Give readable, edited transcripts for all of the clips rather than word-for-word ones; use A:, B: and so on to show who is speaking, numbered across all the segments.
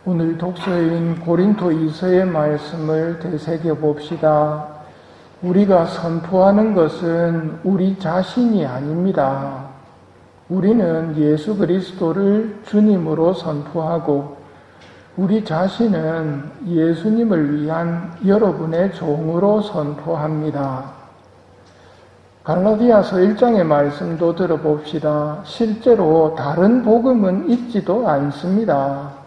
A: 오늘 독서인 고린도 2서의 말씀을 되새겨 봅시다. 우리가 선포하는 것은 우리 자신이 아닙니다. 우리는 예수 그리스도를 주님으로 선포하고 우리 자신은 예수님을 위한 여러분의 종으로 선포합니다. 갈라디아서 1장의 말씀도 들어봅시다. 실제로 다른 복음은 있지도 않습니다.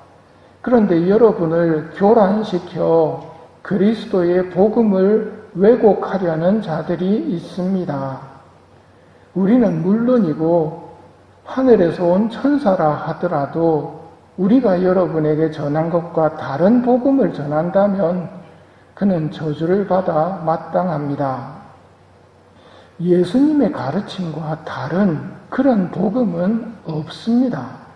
A: 그런데 여러분을 교란시켜 그리스도의 복음을 왜곡하려는 자들이 있습니다. 우리는 물론이고 하늘에서 온 천사라 하더라도 우리가 여러분에게 전한 것과 다른 복음을 전한다면 그는 저주를 받아 마땅합니다. 예수님의 가르침과 다른 그런 복음은 없습니다.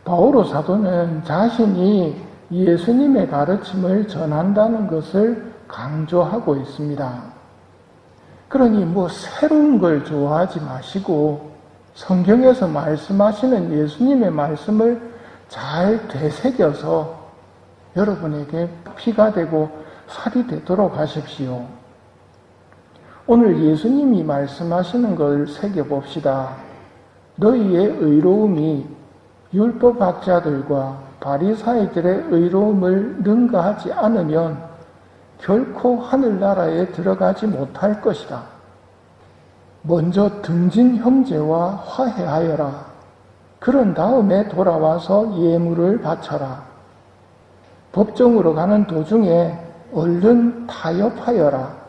A: 바오로 사도는 자신이 예수님의 가르침을 전한다는 것을 강조하고 있습니다. 그러니 새로운 걸 좋아하지 마시고 성경에서 말씀하시는 예수님의 말씀을 잘 되새겨서 여러분에게 피가 되고 살이 되도록 하십시오. 오늘 예수님이 말씀하시는 걸 새겨봅시다. 너희의 의로움이 율법학자들과 바리사이들의 의로움을 능가하지 않으면 결코 하늘나라에 들어가지 못할 것이다. 먼저 등진 형제와 화해하여라. 그런 다음에 돌아와서 예물을 바쳐라. 법정으로 가는 도중에 얼른 타협하여라.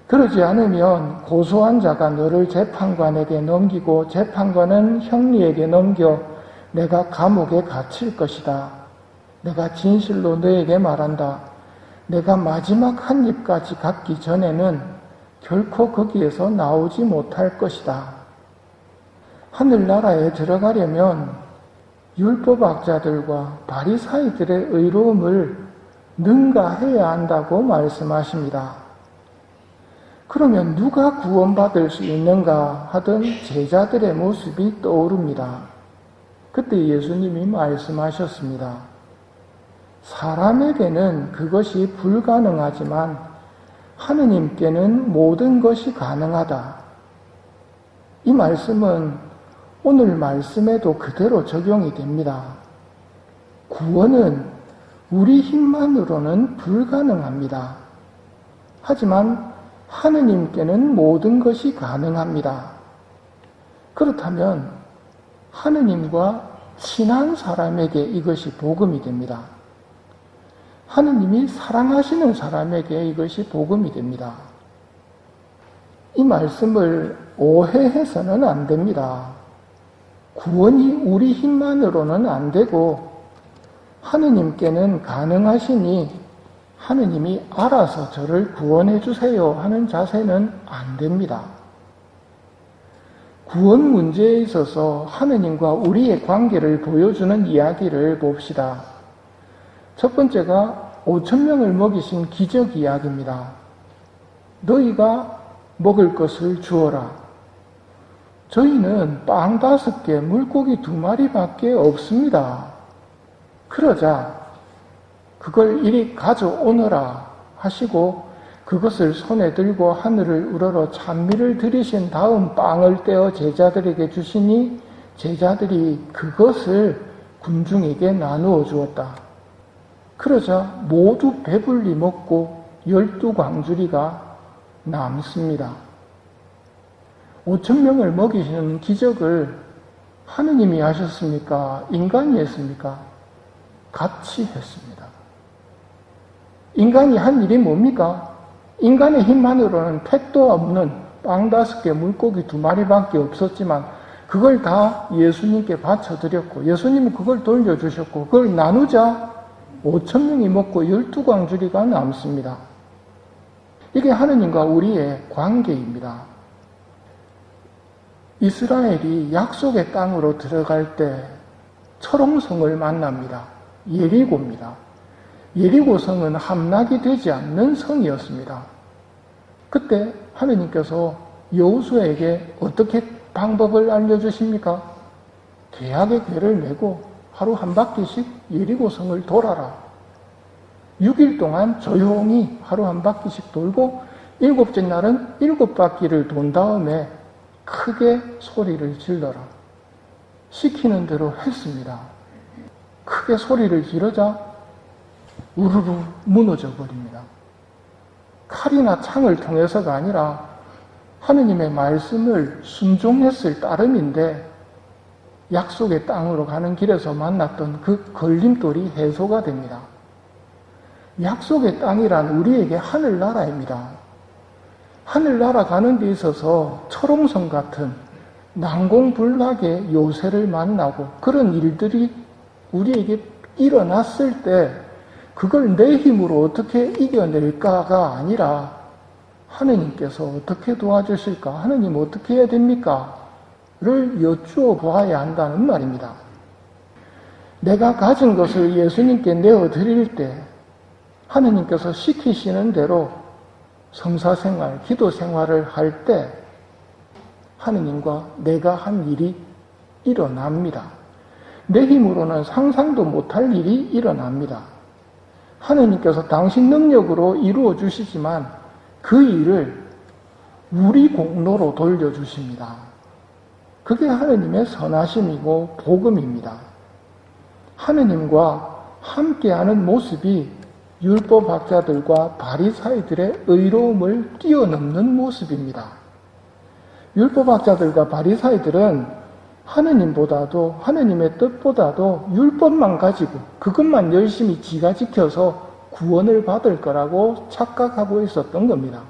A: 그러지 않으면 고소한 자가 너를 재판관에게 넘기고 재판관은 형리에게 넘겨 내가 감옥에 갇힐 것이다. 내가 진실로 너에게 말한다. 내가 마지막 한 입까지 갖기 전에는 결코 거기에서 나오지 못할 것이다. 하늘나라에 들어가려면 율법학자들과 바리사이들의 의로움을 능가해야 한다고 말씀하십니다. 그러면 누가 구원받을 수 있는가 하던 제자들의 모습이 떠오릅니다. 그때 예수님이 말씀하셨습니다. 사람에게는 그것이 불가능하지만 하느님께는 모든 것이 가능하다. 이 말씀은 오늘 말씀에도 그대로 적용이 됩니다. 구원은 우리 힘만으로는 불가능합니다. 하지만 하느님께는 모든 것이 가능합니다. 그렇다면 하느님과 친한 사람에게 이것이 복음이 됩니다. 하느님이 사랑하시는 사람에게 이것이 복음이 됩니다. 이 말씀을 오해해서는 안 됩니다. 구원이 우리 힘만으로는 안 되고 하느님께는 가능하시니 하느님이 알아서 저를 구원해 주세요 하는 자세는 안 됩니다. 구원 문제에 있어서 하느님과 우리의 관계를 보여주는 이야기를 봅시다. 첫 번째가 5,000명을 먹이신 기적 이야기입니다. 너희가 먹을 것을 주어라. 저희는 빵 5개, 물고기 2마리밖에 없습니다. 그러자 그걸 이리 가져오너라 하시고 그것을 손에 들고 하늘을 우러러 찬미를 드리신 다음 빵을 떼어 제자들에게 주시니 제자들이 그것을 군중에게 나누어 주었다. 그러자 모두 배불리 먹고 12광주리가 남습니다. 5,000명을 먹이시는 기적을 하느님이 하셨습니까? 인간이 했습니까? 같이 했습니다. 인간이 한 일이 뭡니까? 인간의 힘만으로는 택도 없는 빵 5개, 물고기 2마리밖에 없었지만 그걸 다 예수님께 바쳐드렸고 예수님은 그걸 돌려주셨고 그걸 나누자 5,000명이 먹고 12광주리가 남습니다. 이게 하느님과 우리의 관계입니다. 이스라엘이 약속의 땅으로 들어갈 때 철옹성을 만납니다. 예리고입니다. 예리고성은 함락이 되지 않는 성이었습니다. 그때 하느님께서 여호수아에게 어떻게 방법을 알려주십니까? 계약의 궤를 메고 하루 한 바퀴씩 예리고성을 돌아라. 6일 동안 조용히 하루 한 바퀴씩 돌고 7째 날은 7바퀴를 돈 다음에 크게 소리를 질러라. 시키는 대로 했습니다. 크게 소리를 지르자 우르르 무너져 버립니다. 칼이나 창을 통해서가 아니라 하느님의 말씀을 순종했을 따름인데 약속의 땅으로 가는 길에서 만났던 그 걸림돌이 해소가 됩니다. 약속의 땅이란 우리에게 하늘나라입니다. 하늘나라 가는 데 있어서 철옹성 같은 난공불락의 요새를 만나고 그런 일들이 우리에게 일어났을 때 그걸 내 힘으로 어떻게 이겨낼까가 아니라 하느님께서 어떻게 도와주실까? 하느님 어떻게 해야 됩니까? 를 여쭈어 보아야 한다는 말입니다. 내가 가진 것을 예수님께 내어드릴 때 하느님께서 시키시는 대로 성사생활, 기도생활을 할 때 하느님과 내가 한 일이 일어납니다. 내 힘으로는 상상도 못할 일이 일어납니다. 하느님께서 당신 능력으로 이루어 주시지만 그 일을 우리 공로로 돌려주십니다. 그게 하느님의 선하심이고 복음입니다. 하느님과 함께하는 모습이 율법학자들과 바리사이들의 의로움을 뛰어넘는 모습입니다. 율법학자들과 바리사이들은 하느님보다도 하느님의 뜻보다도 율법만 가지고 그것만 열심히 지가 지켜서 구원을 받을 거라고 착각하고 있었던 겁니다.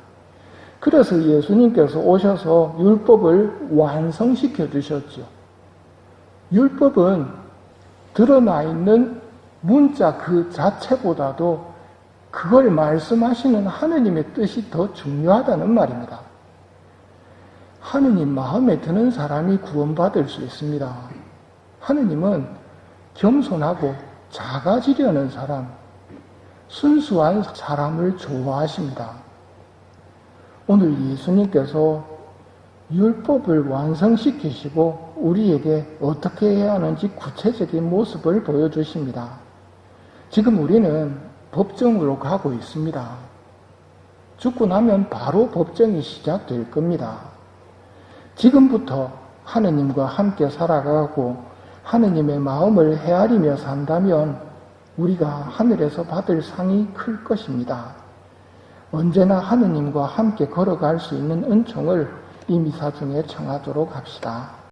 A: 그래서 예수님께서 오셔서 율법을 완성시켜 주셨죠. 율법은 드러나 있는 문자 그 자체보다도 그걸 말씀하시는 하느님의 뜻이 더 중요하다는 말입니다. 하느님 마음에 드는 사람이 구원받을 수 있습니다. 하느님은 겸손하고 작아지려는 사람, 순수한 사람을 좋아하십니다. 오늘 예수님께서 율법을 완성시키시고 우리에게 어떻게 해야 하는지 구체적인 모습을 보여주십니다. 지금 우리는 법정으로 가고 있습니다. 죽고 나면 바로 법정이 시작될 겁니다. 지금부터 하느님과 함께 살아가고 하느님의 마음을 헤아리며 산다면 우리가 하늘에서 받을 상이 클 것입니다. 언제나 하느님과 함께 걸어갈 수 있는 은총을 이 미사 중에 청하도록 합시다.